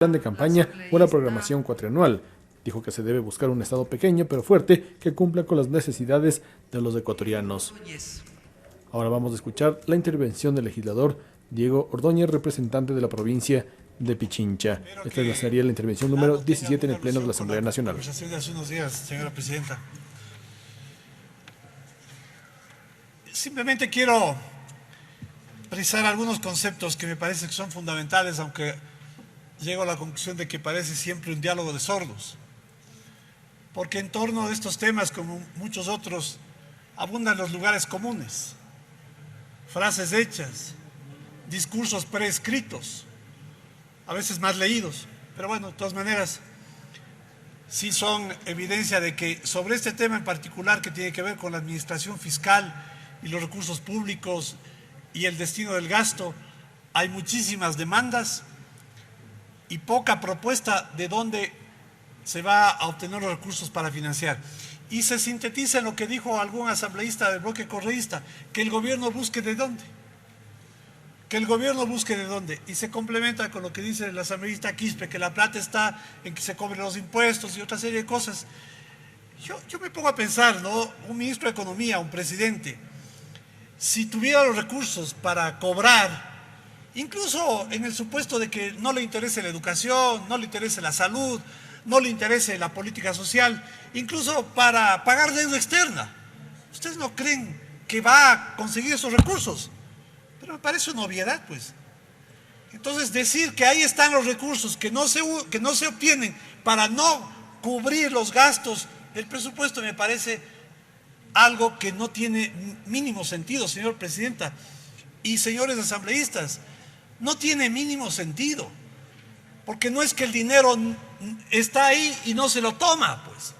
plan de campaña o la programación cuatrianual. Dijo que se debe buscar un Estado pequeño pero fuerte que cumpla con las necesidades de los ecuatorianos. Ahora vamos a escuchar la intervención del legislador Diego Ordóñez, representante de la provincia de Pichincha. Esta sería la intervención número 17 en el Pleno de la Asamblea Nacional. Conversación de hace unos días, señora presidenta. Simplemente quiero precisar algunos conceptos que me parece que son fundamentales, aunque llego a la conclusión de que parece siempre un diálogo de sordos. Porque en torno a estos temas, como muchos otros, abundan los lugares comunes, frases hechas, discursos preescritos, a veces más leídos, pero bueno, de todas maneras, sí son evidencia de que sobre este tema en particular que tiene que ver con la administración fiscal y los recursos públicos y el destino del gasto, hay muchísimas demandas y poca propuesta de dónde se va a obtener los recursos para financiar. Y se sintetiza en lo que dijo algún asambleísta del bloque correísta, que el gobierno busque de dónde. Que el gobierno busque de dónde. Y se complementa con lo que dice el asambleísta Quispe, que la plata está en que se cobren los impuestos y otra serie de cosas. Yo me pongo a pensar, ¿no? Un ministro de Economía, un presidente, si tuviera los recursos para cobrar, incluso en el supuesto de que no le interese la educación, no le interese la salud, no le interese la política social, incluso para pagar deuda externa, ¿ustedes no creen que va a conseguir esos recursos? Pero me parece una obviedad, pues. Entonces, decir que ahí están los recursos que no se obtienen para no cubrir los gastos del presupuesto me parece algo que no tiene mínimo sentido, señora presidenta. Y señores asambleístas, no tiene mínimo sentido, porque no es que el dinero está ahí y no se lo toma, pues.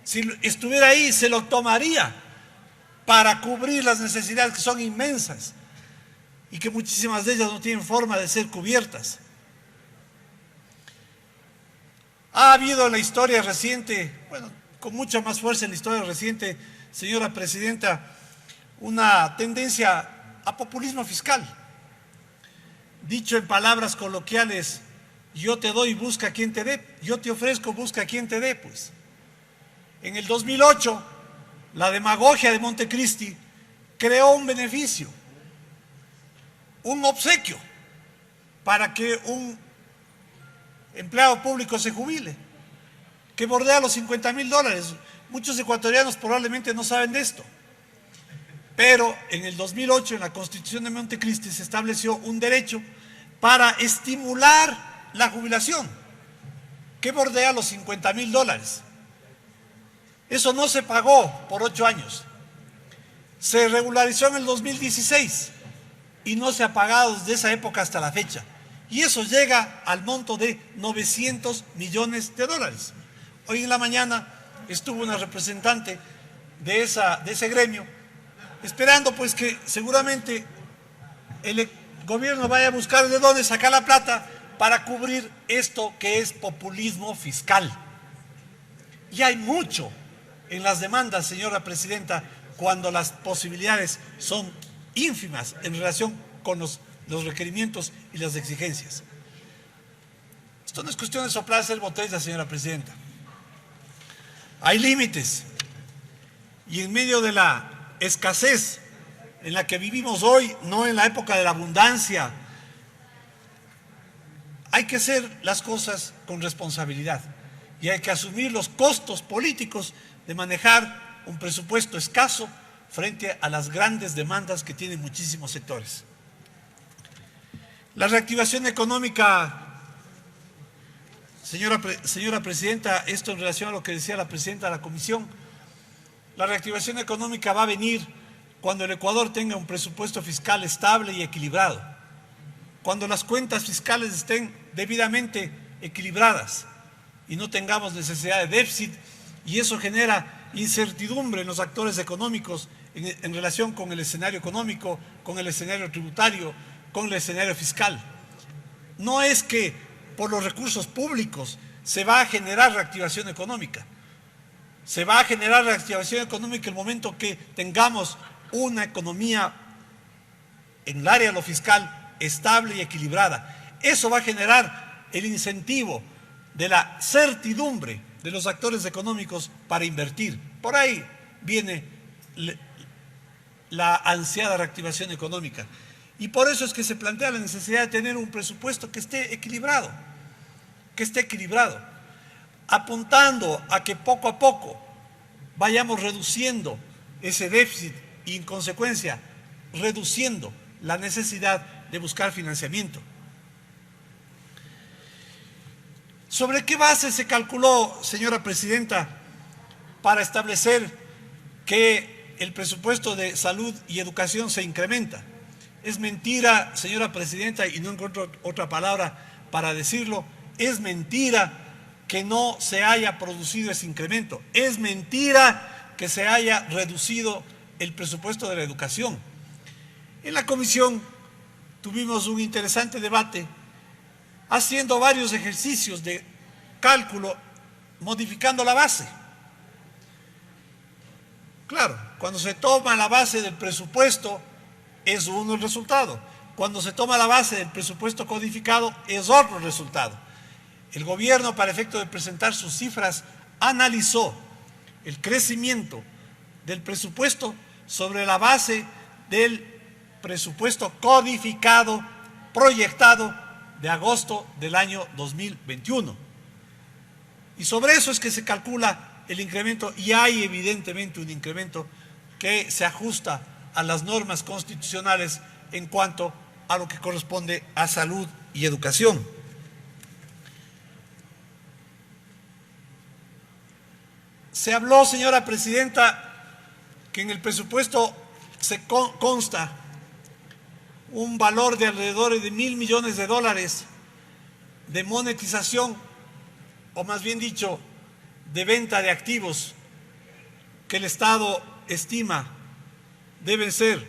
Si estuviera ahí, se lo tomaría para cubrir las necesidades que son inmensas y que muchísimas de ellas no tienen forma de ser cubiertas. Ha habido en la historia reciente, bueno, con mucha más fuerza en la historia reciente, señora presidenta, una tendencia a populismo fiscal. Dicho en palabras coloquiales, yo te doy, busca quien te dé, yo te ofrezco, busca quien te dé, pues. En el 2008, la demagogia de Montecristi creó un beneficio, un obsequio, para que un empleado público se jubile, que bordea los $50.000. Muchos ecuatorianos probablemente no saben de esto. Pero en el 2008, en la Constitución de Montecristi, se estableció un derecho para estimular la jubilación, que bordea los $50.000. Eso no se pagó por 8 años. Se regularizó en el 2016 y no se ha pagado desde esa época hasta la fecha. Y eso llega al monto de $900 millones. Hoy en la mañana estuvo una representante de ese gremio, esperando pues que seguramente el gobierno vaya a buscar de dónde sacar la plata para cubrir esto que es populismo fiscal. Y hay mucho en las demandas, señora presidenta, cuando las posibilidades son ínfimas en relación con los requerimientos y las exigencias. Esto no es cuestión de soplar hacer botellas, señora presidenta. Hay límites. Y en medio de la escasez en la que vivimos hoy, no en la época de la abundancia, hay que hacer las cosas con responsabilidad y hay que asumir los costos políticos de manejar un presupuesto escaso frente a las grandes demandas que tienen muchísimos sectores. La reactivación económica, señora presidenta, esto en relación a lo que decía la presidenta de la comisión, la reactivación económica va a venir cuando el Ecuador tenga un presupuesto fiscal estable y equilibrado, cuando las cuentas fiscales estén debidamente equilibradas y no tengamos necesidad de déficit, y eso genera incertidumbre en los actores económicos en relación con el escenario económico, con el escenario tributario, con el escenario fiscal. No es que por los recursos públicos se va a generar reactivación económica. Se va a generar reactivación económica el momento que tengamos una economía en el área de lo fiscal estable y equilibrada. Eso va a generar el incentivo de la certidumbre de los actores económicos para invertir. Por ahí viene la ansiada reactivación económica. Y por eso es que se plantea la necesidad de tener un presupuesto que esté equilibrado, apuntando a que poco a poco vayamos reduciendo ese déficit y, en consecuencia, reduciendo la necesidad de buscar financiamiento. ¿Sobre qué base se calculó, señora presidenta, para establecer que el presupuesto de salud y educación se incrementa? Es mentira, señora presidenta, y no encuentro otra palabra para decirlo, es mentira que no se haya producido ese incremento. Es mentira que se haya reducido el presupuesto de la educación. En la comisión tuvimos un interesante debate haciendo varios ejercicios de cálculo, modificando la base. Claro, cuando se toma la base del presupuesto es uno el resultado. Cuando se toma la base del presupuesto codificado es otro resultado. El gobierno, para efecto de presentar sus cifras, analizó el crecimiento del presupuesto sobre la base del presupuesto codificado, proyectado de agosto del año 2021. Y sobre eso es que se calcula el incremento, y hay evidentemente un incremento que se ajusta a las normas constitucionales en cuanto a lo que corresponde a salud y educación. Se habló, señora presidenta, que en el presupuesto se consta un valor de alrededor de $1.000 millones de monetización, o más bien dicho, de venta de activos que el Estado estima deben ser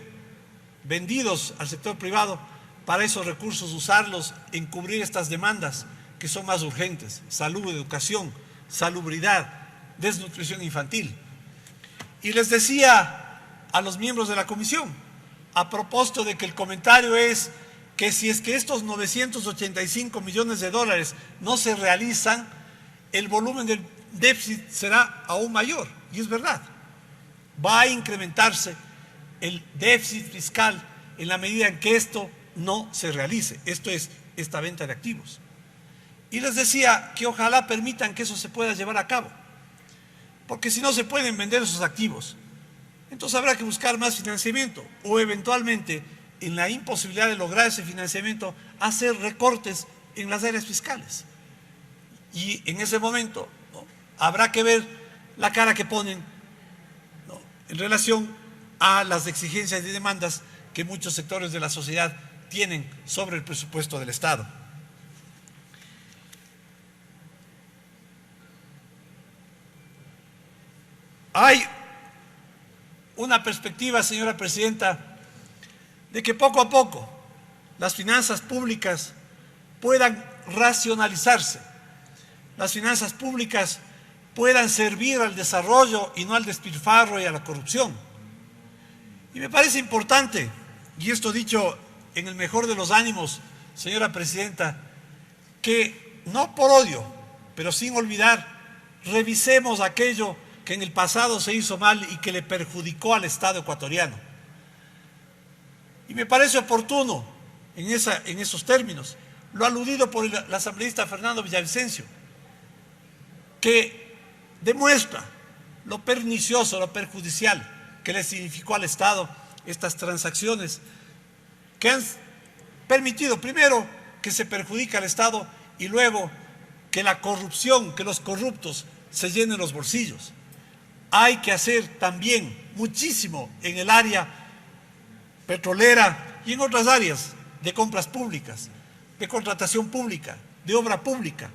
vendidos al sector privado para esos recursos usarlos en cubrir estas demandas que son más urgentes: salud, educación, salubridad, desnutrición infantil. Y les decía a los miembros de la comisión, a propósito de que el comentario es que si es que estos $985 millones no se realizan, el volumen del déficit será aún mayor. Y es verdad, va a incrementarse el déficit fiscal en la medida en que esto no se realice. Esto es, esta venta de activos. Y les decía que ojalá permitan que eso se pueda llevar a cabo, porque si no se pueden vender esos activos, entonces habrá que buscar más financiamiento, o eventualmente, en la imposibilidad de lograr ese financiamiento, hacer recortes en las áreas fiscales. Y en ese momento, ¿no?, habrá que ver la cara que ponen, ¿no?, en relación a las exigencias y demandas que muchos sectores de la sociedad tienen sobre el presupuesto del Estado. Hay una perspectiva, señora presidenta, de que poco a poco las finanzas públicas puedan racionalizarse, las finanzas públicas puedan servir al desarrollo y no al despilfarro y a la corrupción. Y me parece importante, y esto dicho en el mejor de los ánimos, señora presidenta, que no por odio, pero sin olvidar, revisemos aquello que en el pasado se hizo mal y que le perjudicó al Estado ecuatoriano. Y me parece oportuno, en esos términos, lo aludido por el asambleísta Fernando Villavicencio, que demuestra lo pernicioso, lo perjudicial que le significó al Estado estas transacciones que han permitido, primero, que se perjudique al Estado y luego que la corrupción, que los corruptos se llenen los bolsillos. Hay que hacer también muchísimo en el área petrolera y en otras áreas de compras públicas, de contratación pública, de obra pública,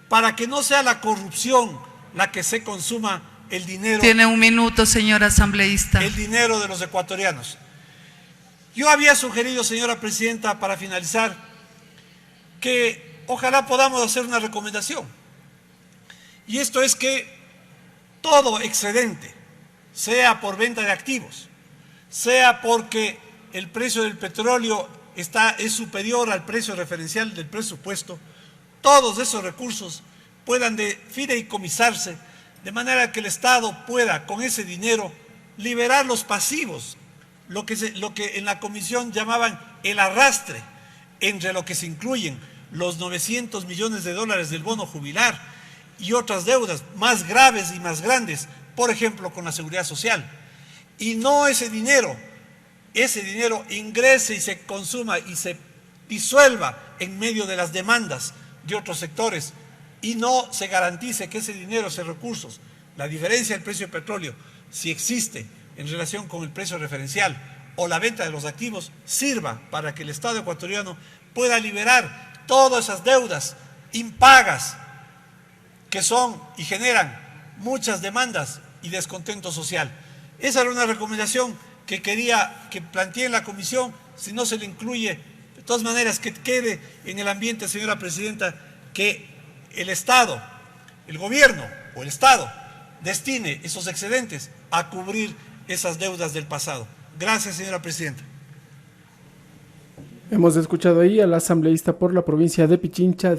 para que no sea la corrupción la que se consuma el dinero. Tiene un minuto, señor asambleísta. El dinero de los ecuatorianos. Yo había sugerido, señora presidenta, para finalizar, que ojalá podamos hacer una recomendación. Y esto es que todo excedente, sea por venta de activos, sea porque el precio del petróleo es superior al precio referencial del presupuesto, todos esos recursos puedan fideicomisarse de manera que el Estado pueda con ese dinero liberar los pasivos, lo que en la comisión llamaban el arrastre, entre lo que se incluyen los 900 millones de dólares del bono jubilar y otras deudas más graves y más grandes, por ejemplo con la seguridad social. Y no ese dinero ingrese y se consuma y se disuelva en medio de las demandas de otros sectores y no se garantice que ese dinero, esos recursos, la diferencia del precio del petróleo, si existe en relación con el precio referencial o la venta de los activos, sirva para que el Estado ecuatoriano pueda liberar todas esas deudas impagas que son y generan muchas demandas y descontento social. Esa era una recomendación que quería que plantee en la comisión, si no se le incluye, de todas maneras que quede en el ambiente, señora presidenta, que el Estado, el gobierno o el Estado destine esos excedentes a cubrir esas deudas del pasado. Gracias, señora presidenta. Hemos escuchado ahí al asambleísta por la provincia de Pichincha,